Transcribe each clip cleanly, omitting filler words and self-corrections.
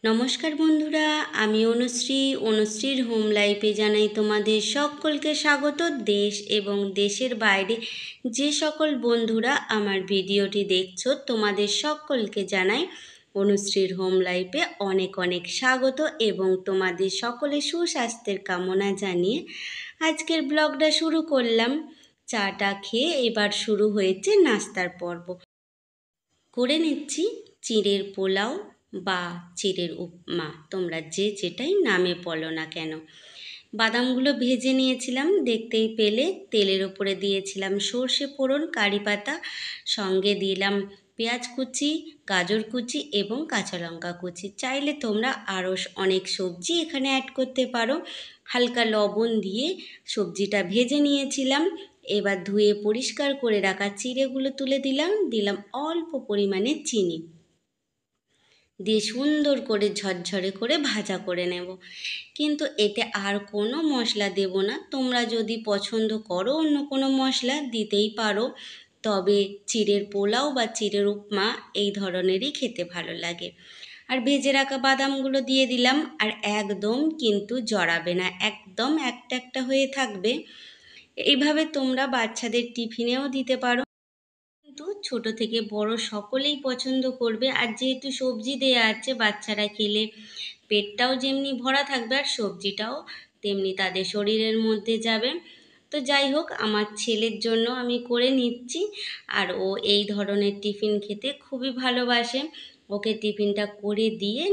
নমস্কার বন্ধুরা, আমি অনুশ্রীর হোম লাইফে জানাই তোমাদের সকলকে স্বাগত। দেশ এবং দেশের বাইরে যে সকল বন্ধুরা আমার ভিডিওটি দেখছো তোমাদের সকলকে জানাই অনুশ্রীর হোম লাইফে অনেক অনেক স্বাগত এবং তোমাদের সকলের সুস্বাস্থ্যের কামনা জানিয়ে আজকের ব্লগটা শুরু করলাম। চাটা খেয়ে এবার শুরু হয়েছে নাস্তার পর্ব। করে নিচ্ছি চিঁড়ের পোলাও বা চিঁড়ের উপমা, তোমরা যে যেটাই নামে বলো না কেন। বাদামগুলো ভেজে নিয়েছিলাম, দেখতেই পেলে। তেলের ওপরে দিয়েছিলাম সর্ষে ফোড়ন, কারি পাতা, সঙ্গে দিলাম পেঁয়াজ কুচি, গাজর কুচি এবং কাঁচা লঙ্কা কুচি। চাইলে তোমরা আরও অনেক সবজি এখানে অ্যাড করতে পারো। হালকা লবণ দিয়ে সবজিটা ভেজে নিয়েছিলাম। এবার ধুয়ে পরিষ্কার করে রাখা চিড়েগুলো তুলে দিলাম অল্প পরিমাণে চিনি দিয়ে সুন্দর করে ঝরঝরে করে ভাজা করে নেব। কিন্তু এতে আর কোনো মশলা দেব না। তোমরা যদি পছন্দ করো অন্য কোনো মশলা দিতেই পারো, তবে চিড়ের পোলাও বা চিড়ের উপমা এই ধরনেরই খেতে ভালো লাগে। আর ভেজে রাখা বাদামগুলো দিয়ে দিলাম। আর একদম কিন্তু জড়াবে না, একদম একটা একটা হয়ে থাকবে। এইভাবে তোমরা বাচ্চাদের টিফিনেও দিতে পারো, কিন্তু ছোট থেকে বড় সকলেই পছন্দ করবে। আর যেহেতু সবজি দেয়া আছে, বাচ্চারা খেলে পেটটাও যেমনি ভরা থাকবে আর সবজিটাও তেমনি তাদের শরীরের মধ্যে যাবে। তো যাই হোক, আমার ছেলের জন্য আমি করে নিচ্ছি। আর ও এই ধরনের টিফিন খেতে খুবই ভালোবাসে। ওকে টিফিনটা করে দিয়ে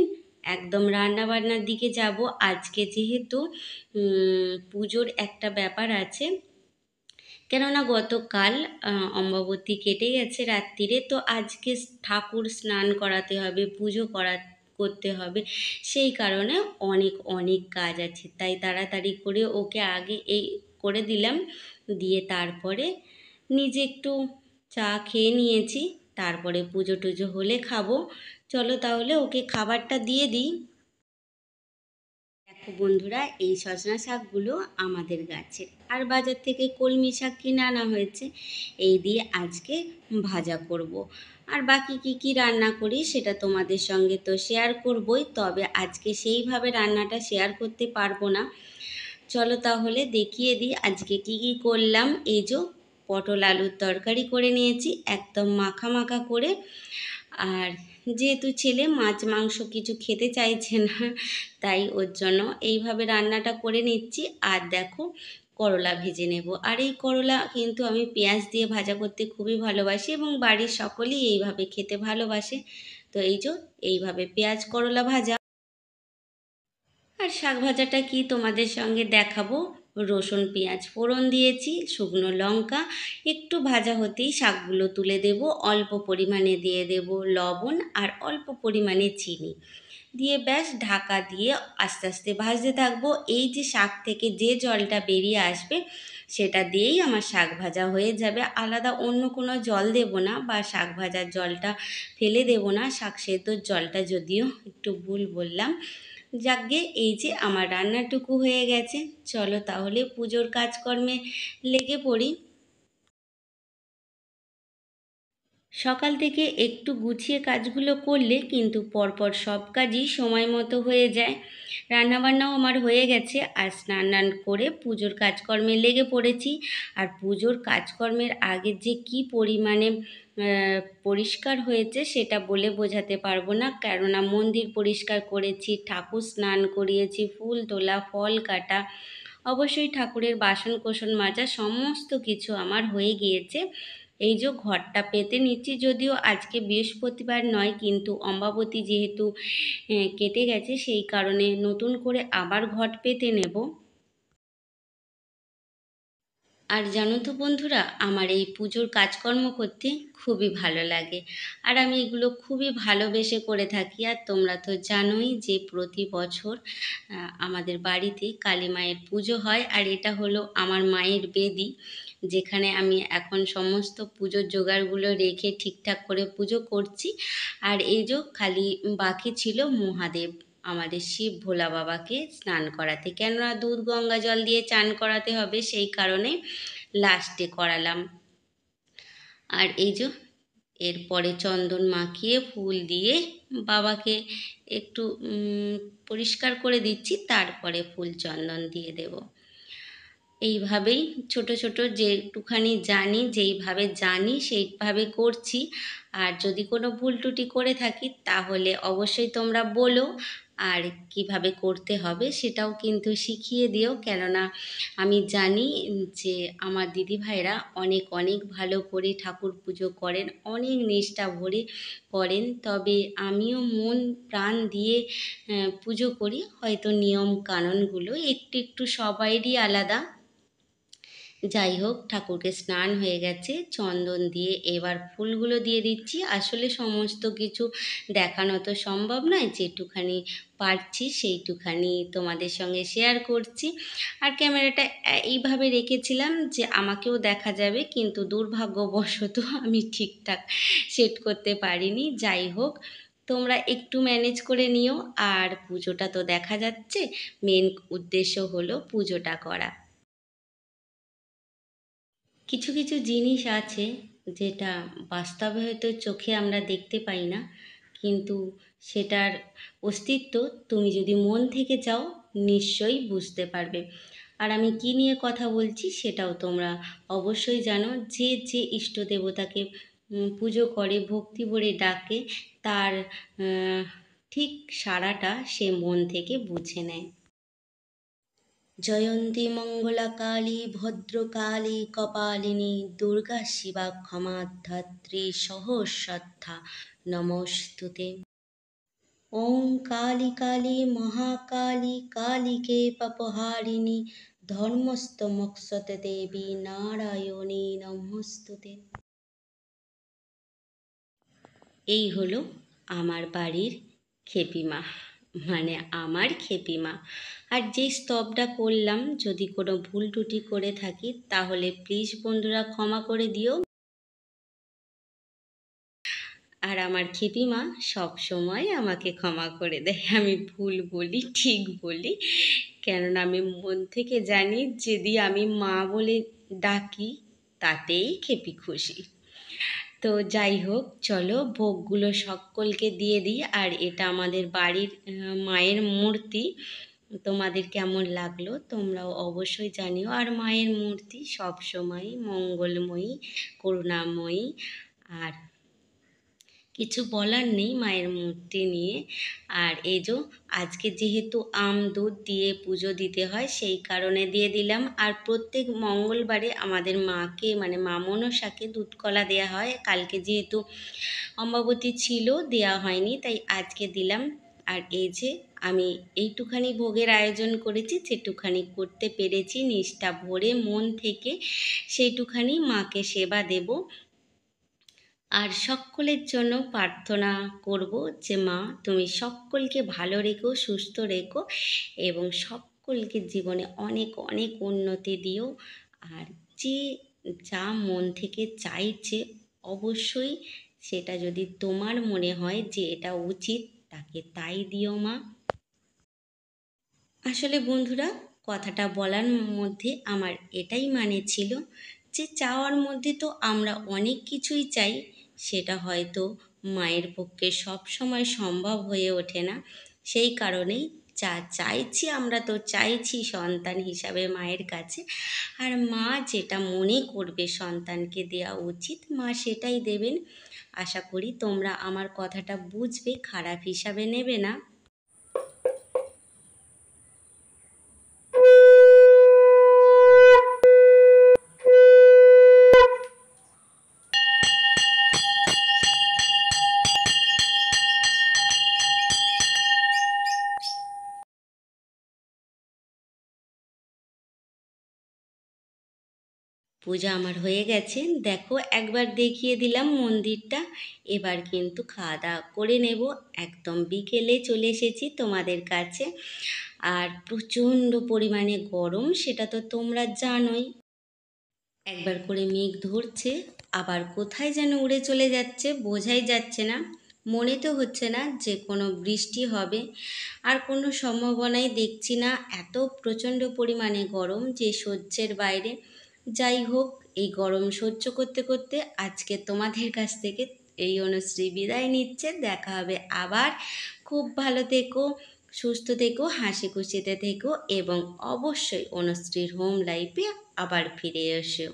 একদম রান্নাবান্নার দিকে যাব। আজকে যেহেতু পুজোর একটা ব্যাপার আছে, কেননা গতকাল অমাবতী কেটে গেছে রাত্রিরে, তো আজকে ঠাকুর স্নান করাতে হবে, পুজো করতে হবে। সেই কারণে অনেক অনেক কাজ আছে, তাই তাড়াতাড়ি করে ওকে আগে এই করে দিলাম। দিয়ে তারপরে নিজে একটু চা খেয়ে নিয়েছি। তারপরে পুজো টুজো হলে খাবো। চলো তাহলে ওকে খাবারটা দিয়ে দিই। দেখো বন্ধুরা, এই সজনা শাকগুলো আমাদের গাছের, আর বাজার থেকে কলমি শাক কিনে আনা হয়েছে। এই দিয়ে আজকে ভাজা করব। আর বাকি কি কি রান্না করি সেটা তোমাদের সঙ্গে তো শেয়ার করবই, তবে আজকে সেইভাবে রান্নাটা শেয়ার করতে পারবো না। চলো তাহলে দেখিয়ে দিই আজকে কি কি করলাম। এই যে পটল আলুর তরকারি করে নিয়েছি, একদম মাখা মাখা করে। আর যেহেতু ছেলে মাছ মাংস কিছু খেতে চাইছে না, তাই ওর জন্য এইভাবে রান্নাটা করে নিচ্ছি। আর দেখো, করলা ভেজে নেব। আর এই করলা কিন্তু আমি পেঁয়াজ দিয়ে ভাজা করতে খুবই ভালোবাসি এবং বাড়ির সকলেই এইভাবে খেতে ভালোবাসে। তো এই যে এইভাবে পেঁয়াজ করলা ভাজা। আর শাক ভাজাটা কি তোমাদের সঙ্গে দেখাবো। রসুন পেঁয়াজ ফোড়ন দিয়েছি, শুকনো লঙ্কা একটু ভাজা হতেই শাকগুলো তুলে দেব। অল্প পরিমাণে দিয়ে দেব লবণ আর অল্প পরিমাণে চিনি দিয়ে ব্যাস ঢাকা দিয়ে আস্তে আস্তে ভাজতে থাকবো। এই যে শাক থেকে যে জলটা বেরিয়ে আসবে সেটা দিয়েই আমার শাক ভাজা হয়ে যাবে। আলাদা অন্য কোনো জল দেব না, বা শাক ভাজার জলটা ফেলে দেব না। শাক সেদ্ধর জলটা যদিও একটু ভুল বললাম। যাকগে, এই যে আমার রান্নাটুকু হয়ে গেছে। চলো তাহলে পুজোর কাজকর্মে লেগে পড়ি। সকাল থেকে একটু গুছিয়ে কাজগুলো করলে কিন্তু পরপর সব কাজই সময় মতো হয়ে যায়। রান্নাবান্নাও আমার হয়ে গেছে, আর স্নান টান করে পুজোর কাজকর্মে লেগে পড়েছি। আর পুজোর কাজকর্মের আগে যে কি পরিমাণে পরিষ্কার হয়েছে সেটা বলে বোঝাতে পারবো না। কেননা মন্দির পরিষ্কার করেছি, ঠাকুর স্নান করিয়েছি, ফুল তোলা, ফল কাটা, অবশ্যই ঠাকুরের বাসন কোসন মাজা, সমস্ত কিছু আমার হয়ে গিয়েছে। এই যে ঘরটা পেতে নিচ্ছি, যদিও আজকে বৃহস্পতিবার নয়, কিন্তু অমাবতী যেহেতু কেটে গেছে সেই কারণে নতুন করে আবার ঘট পেতে নেব। আর জানো তো বন্ধুরা, আমার এই পুজোর কাজকর্ম করতে খুবই ভালো লাগে, আর আমি এগুলো খুবই ভালোবেসে করে থাকি। আর তোমরা তো জানোই যে প্রতি বছর আমাদের বাড়িতে কালী মায়ের পুজো হয়। আর এটা হলো আমার মায়ের বেদি, যেখানে আমি এখন সমস্ত পুজোর জোগাড়গুলো রেখে ঠিকঠাক করে পুজো করছি। আর এই যে খালি বাকি ছিল মহাদেব, আমাদের শিব ভোলা বাবাকে স্নান করাতে। কেননা দুধ গঙ্গা জল দিয়ে চান করাতে হবে, সেই কারণে লাস্টে করালাম। আর এই যে এরপরে চন্দন মাখিয়ে ফুল দিয়ে বাবাকে একটু পরিষ্কার করে দিচ্ছি, তারপরে ফুল চন্দন দিয়ে দেব। এইভাবেই ছোট ছোট যেটুখানি জানি, যেইভাবে জানি সেইভাবে করছি। আর যদি কোনো ভুল ত্রুটি করে থাকি তাহলে অবশ্যই তোমরা বলো, আর কিভাবে করতে হবে সেটাও কিন্তু শিখিয়ে দিও। কেননা আমি জানি যে আমার দিদিভাইরা অনেক অনেক ভালো করে ঠাকুর পুজো করেন, অনেক নিষ্ঠা ভরে করেন। তবে আমিও মন প্রাণ দিয়ে পুজো করি, হয়তো নিয়ম কানুনগুলো একটু একটু সবাইরই আলাদা। যাই হোক, ঠাকুরকে স্নান হয়ে গেছে, চন্দন দিয়ে এবার ফুলগুলো দিয়ে দিচ্ছি। আসলে সমস্ত কিছু দেখানো তো সম্ভব নয়, যেটুখানি পারছি সেইটুখানি তোমাদের সঙ্গে শেয়ার করছি। আর ক্যামেরাটা এইভাবে রেখেছিলাম যে আমাকেও দেখা যাবে, কিন্তু দুর্ভাগ্যবশত আমি ঠিকঠাক সেট করতে পারিনি। যাই হোক, তোমরা একটু ম্যানেজ করে নিও। আর পুজোটা তো দেখা যাচ্ছে, মেন উদ্দেশ্য হলো পুজোটা করা। কিছু কিছু জিনিস আছে যেটা বাস্তবে হয়তো চোখে আমরা দেখতে পাই না, কিন্তু সেটার অস্তিত্ব তুমি যদি মন থেকে চাও নিশ্চয়ই বুঝতে পারবে। আর আমি কি নিয়ে কথা বলছি সেটাও তোমরা অবশ্যই জানো। যে যে ইষ্ট দেবতাকে পুজো করে, ভক্তি ভরে ডাকে, তার ঠিক সারাটা সে মন থেকে বুঝে নেয়। জয়ন্তী মঙ্গলা কালী ভদ্রকালী কপালিনী দুর্গা শিবা ক্ষমা ধাত্রী সহস্রদ্ধা নমস্তুতে। ওং কালী কালী মহাকালী কালিকে পাপহারিণী ধর্মস্তমোক্ষতে দেবী নারায়ণী নমস্তুতে। এই হলো আমার বাড়ির খেপিমা, মানে আমার খেপিমা। আর যে স্তবটা করলাম, যদি কোনো ভুল ত্রুটি করে থাকি তাহলে প্লিজ বন্ধুরা ক্ষমা করে দিও। আর আমার খেপিমা সব সময় আমাকে ক্ষমা করে দেয়, আমি ভুল বলি ঠিক বলি। কেননা আমি মন থেকে জানি যদি আমি মা বলে ডাকি তাতেই খেপি খুশি। তো যাই হোক, চলো ভোগগুলো সকলকে দিয়ে দিই। আর এটা আমাদের বাড়ির মায়ের মূর্তি। তোমাদের কেমন লাগলো তোমরাও অবশ্যই জানিও। আর মায়ের মূর্তি সবসময় মঙ্গলময়ী, করুণাময়ী। আর কিছু বলার নেই মায়ের মূর্তি নিয়ে। আর এই যে আজকে যেহেতু আম দুধ দিয়ে পুজো দিতে হয়, সেই কারণে দিয়ে দিলাম। আর প্রত্যেক মঙ্গলবারে আমাদের মাকে, মানে মা মনসাকে দুধ কলা দেওয়া হয়। কালকে যেহেতু অমাবতী ছিল, দেওয়া হয়নি, তাই আজকে দিলাম। আর এই যে আমি এইটুখানি ভোগের আয়োজন করেছি, যেটুখানি করতে পেরেছি নিষ্ঠা ভরে মন থেকে, সেইটুখানি মাকে সেবা দেব। আর সকলের জন্য প্রার্থনা করব যে মা তুমি সকলকে ভালো রেখো, সুস্থ রেখো, এবং সকলকে জীবনে অনেক অনেক উন্নতি দিও। আর যে যা মন থেকে চাইছে অবশ্যই সেটা যদি তোমার মনে হয় যে এটা উচিত, তাকে তাই দিও মা। আসলে বন্ধুরা, কথাটা বলার মধ্যে আমার এটাই মানে ছিল যে চাওয়ার মধ্যে তো আমরা অনেক কিছুই চাই, সেটা হয়তো মায়ের পক্ষে সব সময় সম্ভব হয়ে ওঠে না। সেই কারণেই যা চাইছি, আমরা তো চাইছি সন্তান হিসাবে মায়ের কাছে। আর মা যেটা মনে করবে সন্তানকে দেওয়া উচিত, মা সেটাই দেবেন। আশা করি তোমরা আমার কথাটা বুঝবে, খারাপ হিসাবে নেবে না। পূজা আমার হয়ে গেছে, দেখো একবার দেখিয়ে দিলাম মন্দিরটা। এবার কিন্তু খাওয়া দাওয়া করে নেব। একদম বিকেলে চলে এসেছি তোমাদের কাছে। আর প্রচণ্ড পরিমাণে গরম, সেটা তো তোমরা জানোই। একবার করে মেঘ ধরছে, আবার কোথায় যেন উড়ে চলে যাচ্ছে, বোঝাই যাচ্ছে না। মনে তো হচ্ছে না যে কোনো বৃষ্টি হবে, আর কোনো সম্ভাবনাই দেখছি না। এত প্রচণ্ড পরিমাণে গরম যে সহ্যের বাইরে। যাই হোক, এই গরম সহ্য করতে করতে আজকে তোমাদের কাছ থেকে এই অনুশ্রী বিদায় নিচ্ছে। দেখা হবে আবার। খুব ভালো থেকো, সুস্থ থেকো, হাসি খুশিতে থেকো এবং অবশ্যই অনুশ্রীর হোম লাইফে আবার ফিরে এসো।